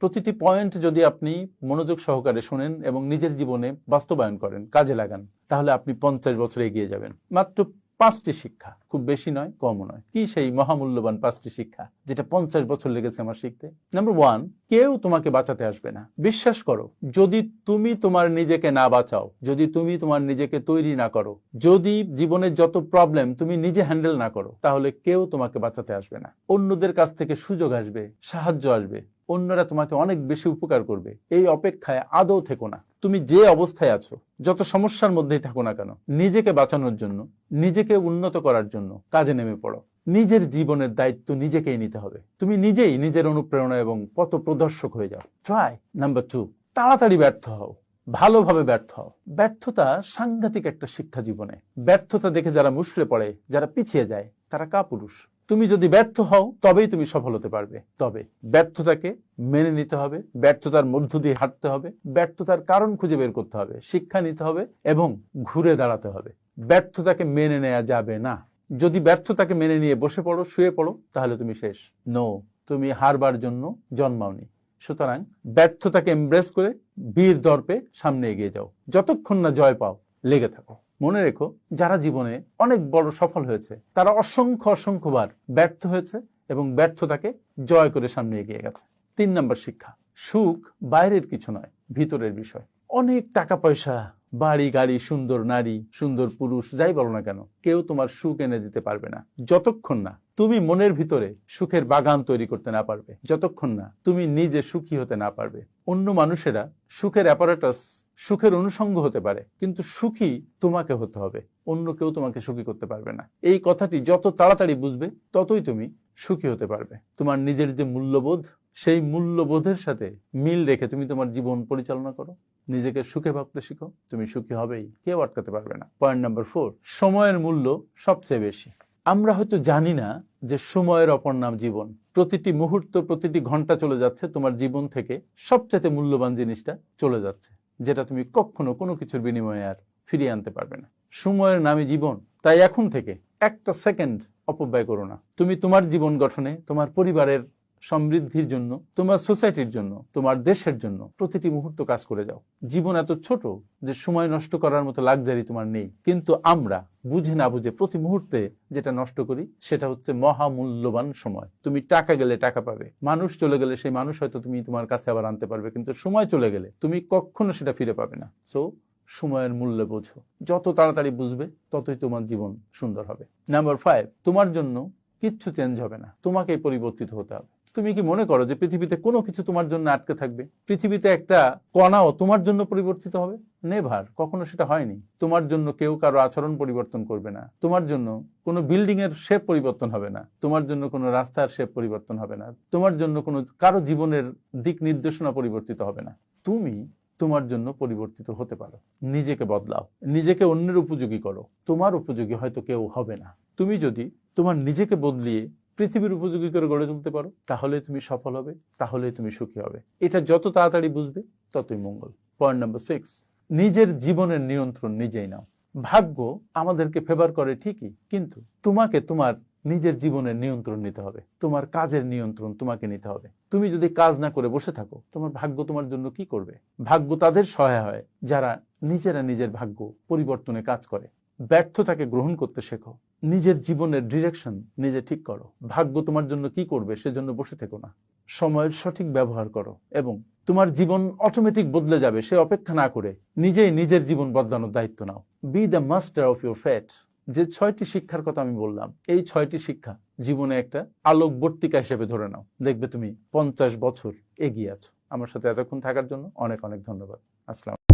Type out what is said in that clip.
প্রতিটি পয়েন্ট যদি আপনি মনোযোগ সহকারে শোনেন এবং নিজের জীবনে বাস্তবায়ন করেন, কাজে লাগান, তাহলে আপনি 50 বছর এগিয়ে যাবেন। মাত্র 5টি শিক্ষা, খুব বেশি নয়, কমও নয়। কি সেই মহামূল্যবান 5টি শিক্ষা যেটা 50 বছর লেগেছে আমার শিখতে? নাম্বার 1, কেউ তোমাকে বাঁচাতে আসবে না। বিশ্বাস করো, যদি তুমি তোমার নিজেকে না বাঁচাও, যদি তুমি তোমার নিজেকে তৈরি না করো, যদি জীবনের যত প্রবলেম তুমি নিজে হ্যান্ডেল না করো, তাহলে কেউ তোমাকে বাঁচাতে আসবে না। অন্যদের কাছ থেকে সুযোগ আসবে, সাহায্য আসবে, অন্যরা তোমাকে অনেক বেশি উপকার করবে। এই অপেক্ষায় আদৌ থেকো না। তুমি যে অবস্থায় আছো, যত সমস্যার মধ্যেই থাকো না কেন, নিজেকে বাঁচানোর জন্য, নিজেকে উন্নত করার জন্য কাজে নেমে পড়ো। নিজের জীবনের দায়িত্ব নিজেকেই নিতে হবে। তুমি নিজেই নিজের অনুপ্রেরণা এবং পথ প্রদর্শক হয়ে যাও। ট্রাই। নাম্বার 2, তাড়াতাড়ি ব্যর্থ হও, ভালোভাবে ব্যর্থ হও। ব্যর্থতা সাংঘাতিক একটা শিক্ষা জীবনে। ব্যর্থতা দেখে যারা মুষড়ে পড়ে, যারা পিছিয়ে যায়, তারা কাপুরুষ। তুমি যদি ব্যর্থ হও, তবেই তুমি সফল হতে পারবে। তবে ব্যর্থতাকে মেনে নিতে হবে, ব্যর্থতার মধ্য দিয়ে হাঁটতে হবে, ব্যর্থতার কারণ খুঁজে বের করতে হবে, শিক্ষা নিতে হবে এবং ঘুরে দাঁড়াতে হবে। ব্যর্থতাকে মেনে নেওয়া যাবে না। যদি ব্যর্থতাকে মেনে নিয়ে বসে পড়ো, শুয়ে পড়ো, তাহলে তুমি শেষ। নো, তুমি হারবার জন্য জন্মাওনি। সুতরাং ব্যর্থতাকে এমব্রেস করে বীর দর্পে সামনে এগিয়ে যাও। যতক্ষণ না জয় পাও, লেগে থাকো। মনে রেখো, যারা জীবনে অনেক বড় সফল হয়েছে, তারা অসংখ্যবার ব্যর্থ হয়েছে এবং ব্যর্থতাকে জয় করে সামনে এগিয়ে গেছে। 3 নম্বর শিক্ষা, সুখ বাইরের কিছু নয়, ভিতরের বিষয়। অনেক টাকা পয়সা, বাড়ি গাড়ি, সুন্দর নারী, সুন্দর পুরুষ, যাই বলো না কেন, কেউ তোমার সুখ এনে দিতে পারবে না যতক্ষণ না তুমি মনের ভিতরে সুখের বাগান তৈরি করতে না পারবে, যতক্ষণ না তুমি নিজে সুখী হতে না পারবে। অন্য মানুষেরা সুখের অ্যাপারেটাস, সুখের অনুষঙ্গ হতে পারে, কিন্তু সুখী তোমাকে হতে হবে। অন্য কেউ তোমাকে সুখী করতে পারবে না। এই কথাটি যত তাড়াতাড়ি বুঝবে, ততই তুমি সুখী হতে পারবে। তোমার নিজের যে মূল্যবোধ, সেই মূল্যবোধের সাথে মিল রেখে তুমি তোমার জীবন পরিচালনা করো, নিজেকে সুখে ভাবতে শিখো, তুমি সুখী হবেই, কেউ আটকাতে পারবে না। পয়েন্ট নাম্বার 4, সময়ের মূল্য সবচেয়ে বেশি। আমরা হয়তো জানি না যে সময়ের অপর নাম জীবন। প্রতিটি মুহূর্ত, প্রতিটি ঘন্টা চলে যাচ্ছে, তোমার জীবন থেকে সবচেয়ে মূল্যবান জিনিসটা চলে যাচ্ছে, যেটা তুমি কখনো কোনো কিছুর বিনিময়ে আর ফিরিয়ে আনতে পারবে না। সময়ের নামই জীবন। তাই এখন থেকে একটা সেকেন্ড অপব্যয় করো না। তুমি তোমার জীবন গঠনে, তোমার পরিবারের সমৃদ্ধির জন্য, তোমার সোসাইটির জন্য, তোমার দেশের জন্য প্রতিটি মুহূর্ত কাজ করে যাও। জীবন এত ছোট যে সময় নষ্ট করার মতো লাক্সারি তোমার নেই, কিন্তু আমরা বুঝে না বুঝে প্রতি মুহূর্তে যেটা নষ্ট করি, সেটা হচ্ছে মহামূল্যবান সময়। তুমি টাকা গেলে টাকা পাবে, মানুষ চলে গেলে সেই মানুষ হয়তো তুমি তোমার কাছে আবার আনতে পারবে, কিন্তু সময় চলে গেলে তুমি কখনো সেটা ফিরে পাবে না। সো সময়ের মূল্য বোঝো। যত তাড়াতাড়ি বুঝবে, ততই তোমার জীবন সুন্দর হবে। নাম্বার 5, তোমার জন্য কিচ্ছু চেঞ্জ হবে না, তোমাকেই পরিবর্তিত হতে হবে। তুমি কি মনে করো যে পৃথিবীতে কোনো কিছু তোমার জন্য আটকে থাকবে? পৃথিবীতে একটা কণাও তোমার জন্য পরিবর্তিত হবে? নেভার, কখনো সেটা হয়নি। তোমার জন্য কেউ কারো আচরণ পরিবর্তন করবে না, তোমার জন্য কোনো বিল্ডিং এর শেপ পরিবর্তন হবে না, তোমার জন্য কোনো রাস্তার শেপ পরিবর্তন হবে না, তোমার জন্য কোনো কারো জীবনের দিক নির্দেশনা পরিবর্তিত হবে না। তুমি তোমার জন্য পরিবর্তিত হতে পারো। নিজেকে বদলাও, নিজেকে অন্যের উপযোগী করো। তোমার উপযোগী হয়তো কেউ হবে না। তুমি যদি তোমার নিজেকে বদলিয়ে পৃথিবীর উপযোগী করে গড়ে তুলতে পারো, তাহলে তুমি সফল হবে, তাহলে তুমি সুখী হবে। এটা যত তাড়াতাড়ি বুঝবে, ততই মঙ্গল। পয়েন্ট নাম্বার 6, নিজের জীবনের নিয়ন্ত্রণ নিজেই নাও। ভাগ্য আমাদেরকে ফেভার করে ঠিকই, কিন্তু তোমাকে তোমার নিজের জীবনের নিয়ন্ত্রণ নিতে হবে। তোমার কাজের নিয়ন্ত্রণ তোমাকে নিতে হবে। তুমি যদি কাজ না করে বসে থাকো, তোমার ভাগ্য তোমার জন্য কি করবে? ভাগ্য তাদের সহায় হয় যারা নিজেরা নিজের ভাগ্য পরিবর্তনে কাজ করে। ব্যর্থতাকে গ্রহণ করতে শেখো, নিজের জীবনের ডিরেকশন নিজে ঠিক করো। ভাগ্য তোমার জন্য কি করবে সেজন্য বসে থেকো না। সময়ের সঠিক ব্যবহার করো এবং তোমার জীবন অটোমেটিক বদলে যাবে সে অপেক্ষা না করে নিজেই নিজের জীবন বদলানোর দায়িত্ব নাও। Be the master of your fate. যে 6টি শিক্ষার কথা আমি বললাম, এই 6টি শিক্ষা জীবনে একটা আলোকবর্তিকা হিসেবে ধরে নাও। দেখবে তুমি 50 বছর এগিয়ে আছো। আমার সাথে এতক্ষণ থাকার জন্য অনেক অনেক ধন্যবাদ। আসসালাম।